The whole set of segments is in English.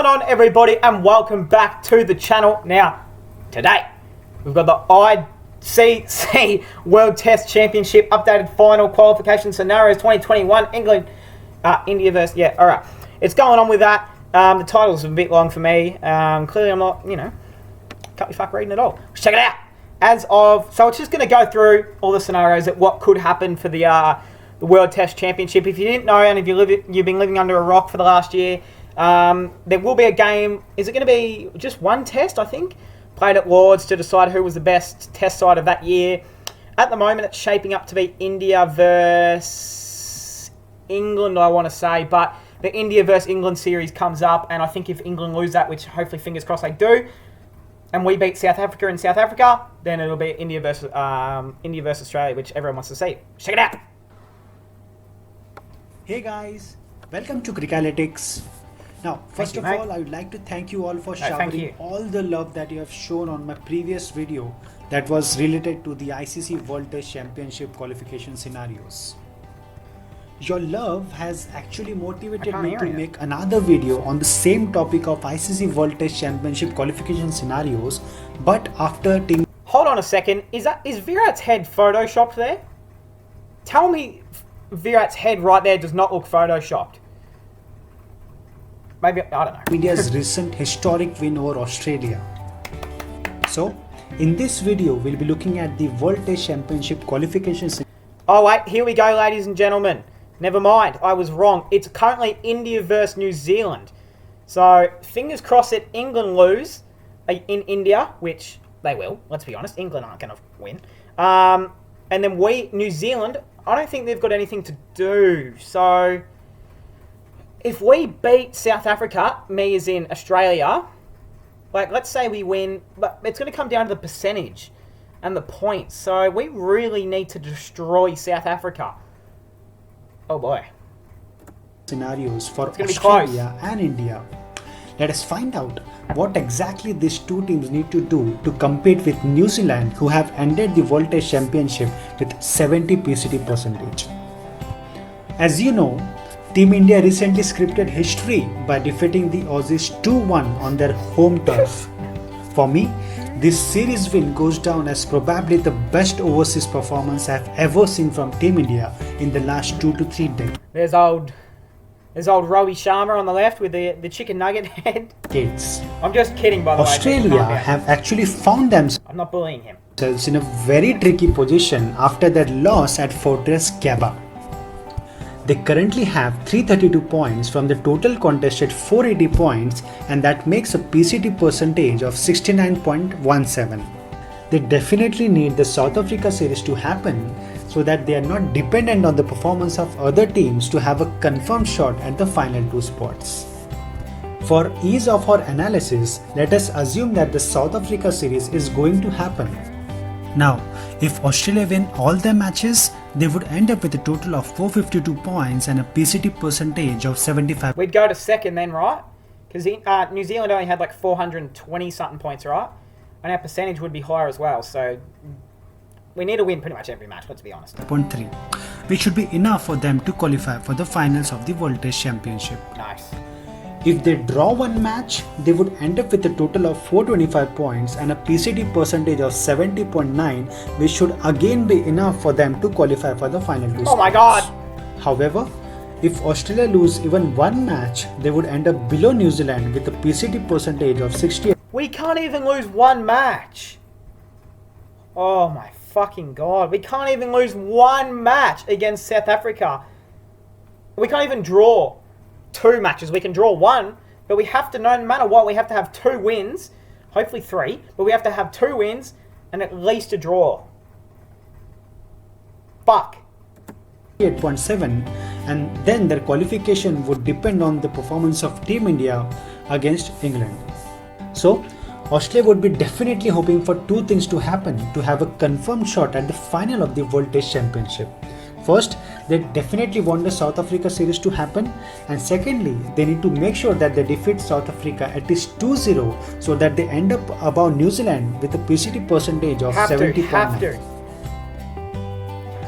going on, everybody, and welcome back to the channel. Now, today, we've got the ICC World Test Championship updated final qualification scenarios 2021, England, India versus, alright. It's going on with that. The title's a bit long for me. Clearly I'm not, can't be fuck reading at all. Let's check it out. So it's just going to go through all the scenarios that what could happen for the World Test Championship. If you didn't know, and if you've been living under a rock for the last year, there will be a game. Is it going to be just one test, I think, played at Lords to decide who was the best test side of that year. At the moment, it's shaping up to be India versus England, I want to say, but the India versus England series comes up, and I think if England lose that, which hopefully fingers crossed they do, and we beat South Africa in South Africa, then it'll be India versus Australia, which everyone wants to see. Check it out. Hey guys, welcome to Qualification. Now, first of all, I would like to thank you all for showering all the love that you have shown on my previous video that was related to the ICC World Test Championship qualification scenarios. Your love has actually motivated me to make another video on the same topic of ICC World Test Championship qualification scenarios, but after taking... Hold on a second, is Virat's head photoshopped there? Tell me Virat's head right there does not look photoshopped. Maybe, I don't know. India's recent historic win over Australia. So, in this video, we'll be looking at the World Test Championship qualification. Oh wait, here we go, ladies and gentlemen. Never mind, I was wrong. It's currently India versus New Zealand. So, fingers crossed that England lose in India, which they will, let's be honest. England aren't going to win. And then New Zealand, I don't think they've got anything to do. So, if we beat South Africa, me as in Australia, like let's say we win, but it's going to come down to the percentage and the points. So we really need to destroy South Africa. Oh boy. Scenarios for Australia and India. Let us find out what exactly these two teams need to do to compete with New Zealand, who have ended the World Test Championship with 70 PCT percentage. As you know, Team India recently scripted history by defeating the Aussies 2-1 on their home turf. For me, this series win goes down as probably the best overseas performance I've ever seen from Team India in the last 2 to 3 decades. There's old Rohit Sharma on the left with the chicken nugget head. I'm just kidding, by the way. Australia have actually found themselves. I'm not bullying him. In a very tricky position after their loss at Fortress Gabba. They currently have 332 points from the total contested 480 points, and that makes a PCT percentage of 69.17. They definitely need the South Africa series to happen so that they are not dependent on the performance of other teams to have a confirmed shot at the final 2 spots. For ease of our analysis, let us assume that the South Africa series is going to happen. Now, if Australia win all their matches, they would end up with a total of 452 points and a PCT percentage of 75. We'd go to second then, right? Because New Zealand only had like 420 something points, right? And our percentage would be higher as well. So we need to win pretty much every match, let's be honest. 0.3, which should be enough for them to qualify for the finals of the World Test Championship. Nice. If they draw one match, they would end up with a total of 425 points and a PCT percentage of 70.9, which should again be enough for them to qualify for the final 2 spots. Oh my god! However, if Australia lose even one match, they would end up below New Zealand with a PCT percentage of 60. We can't even lose one match! Oh my fucking god. We can't even lose one match against South Africa. We can't even draw 2 matches. We can draw 1, but we have to, no matter what, we have to have 2 wins, hopefully 3, but we have to have 2 wins and at least a draw. Fuck. 8.7, and then their qualification would depend on the performance of Team India against England. So, Australia would be definitely hoping for 2 things to happen to have a confirmed shot at the final of the World Test Championship. First, they definitely want the South Africa series to happen, and secondly, they need to make sure that they defeat South Africa at least 2-0 so that they end up above New Zealand with a PCT percentage of 70.9.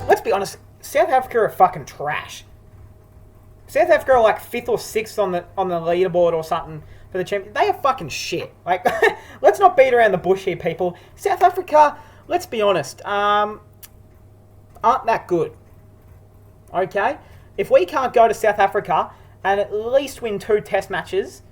Let's be honest, South Africa are fucking trash. South Africa are like 5th or 6th on the leaderboard or something for the champion. They are fucking shit. Like, let's not beat around the bush here, people. South Africa, let's be honest, aren't that good. Okay? If we can't go to South Africa and at least win 2 test matches,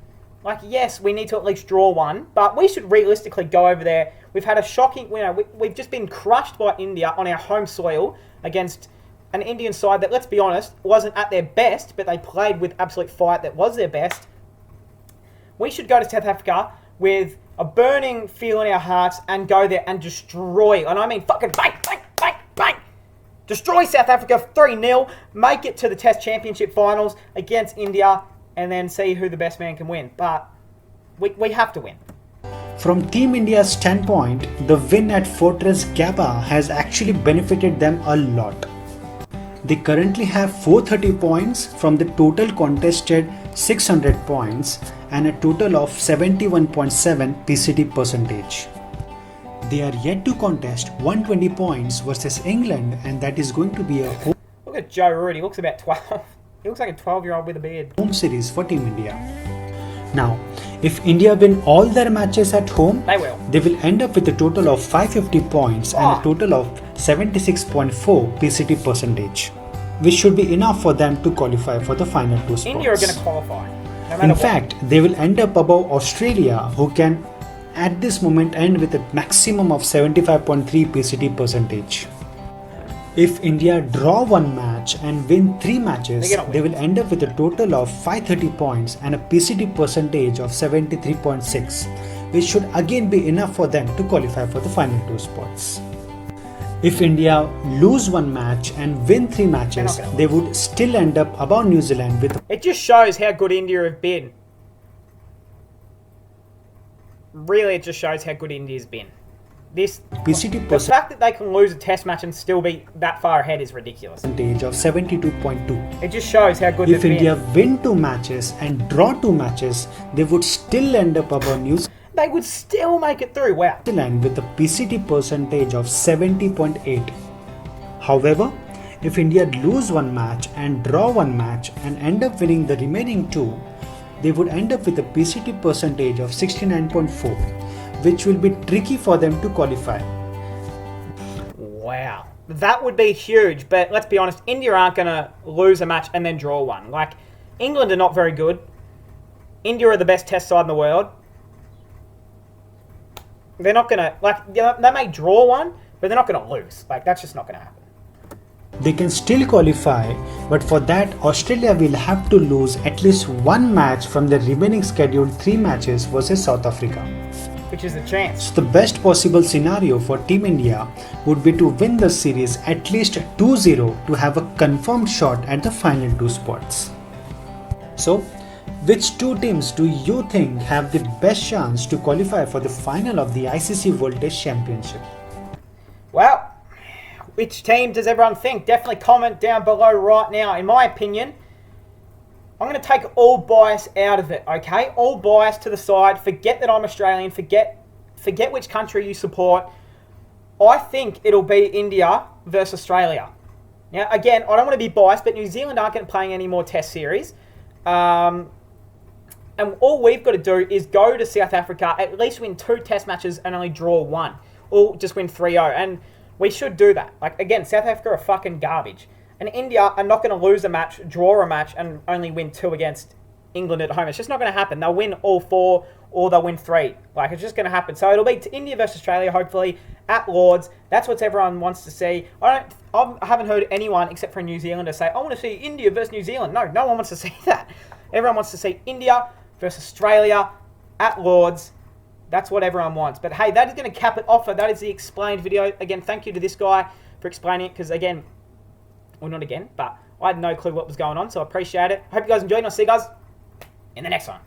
like, yes, we need to at least draw one, but we should realistically go over there. We've had a shocking, we've just been crushed by India on our home soil against an Indian side that, let's be honest, wasn't at their best, but they played with absolute fight that was their best. We should go to South Africa with a burning feel in our hearts and go there and destroy, and I mean fucking bang, bang, bang, bang. Destroy South Africa 3-0, make it to the Test Championship finals against India, and then see who the best man can win. But we have to win. From Team India's standpoint, the win at Fortress Gaba has actually benefited them a lot. They currently have 430 points from the total contested 600 points and a total of 71.7 PCT percentage. They are yet to contest 120 points versus England, and that is going to be a Look at Joe Root, he looks about 12. He looks like a 12-year-old with a beard. home series for Team India. Now, if India win all their matches at home, they will end up with a total of 550 points and a total of 76.4 PCT percentage, which should be enough for them to qualify for the final 2 spots. India are going to qualify. No In fact, they will end up above Australia, who can at this moment end with a maximum of 75.3 PCT percentage. If India draw 1 match and win 3 matches, they will end up with a total of 530 points and a PCT percentage of 73.6, which should again be enough for them to qualify for the final 2 spots. If India lose 1 match and win 3 matches, they would still end up above New Zealand with... It just shows how good India have been. Really, it just shows how good India's been. The fact that they can lose a test match and still be that far ahead is ridiculous. Percentage of 72.2. It just shows how good If India win 2 matches and draw 2 matches, they would still end up above New Zealand. They would still make it through. Wow. With a PCT percentage of 70.8. However, if India lose 1 match and draw 1 match and end up winning the remaining 2, they would end up with a PCT percentage of 69.4, which will be tricky for them to qualify. Wow. That would be huge, but let's be honest, India aren't going to lose a match and then draw 1. Like, England are not very good. India are the best test side in the world. They're not going to, like, they may draw 1, but they're not going to lose. Like, that's just not going to happen. They can still qualify, but for that, Australia will have to lose at least 1 match from the remaining scheduled 3 matches versus South Africa. Which is a chance. So the best possible scenario for Team India would be to win the series at least 2-0 to have a confirmed shot at the final 2 spots. So, which 2 teams do you think have the best chance to qualify for the final of the ICC World Test Championship? Well, which team does everyone think? Definitely comment down below right now. In my opinion, I'm going to take all bias out of it, okay? All bias to the side. Forget that I'm Australian. Forget which country you support. I think it'll be India versus Australia. Now, again, I don't want to be biased, but New Zealand aren't going to play any more test series. And all we've got to do is go to South Africa, at least win 2 test matches and only draw 1. Or just win 3-0. And we should do that. Like, again, South Africa are fucking garbage. And India are not going to lose a match, draw a match, and only win 2 against England at home. It's just not going to happen. They'll win all 4 or they'll win 3. Like, it's just going to happen. So it'll be to India versus Australia, hopefully, at Lords. That's what everyone wants to see. I haven't heard anyone, except for a New Zealander, say, I want to see India versus New Zealand. No one wants to see that. Everyone wants to see India versus Australia at Lords. That's what everyone wants. But hey, that is going to cap it off. That is the explained video. Again, thank you to this guy for explaining it, because again, well, not again, but I had no clue what was going on, so I appreciate it. Hope you guys enjoyed, and I'll see you guys in the next one.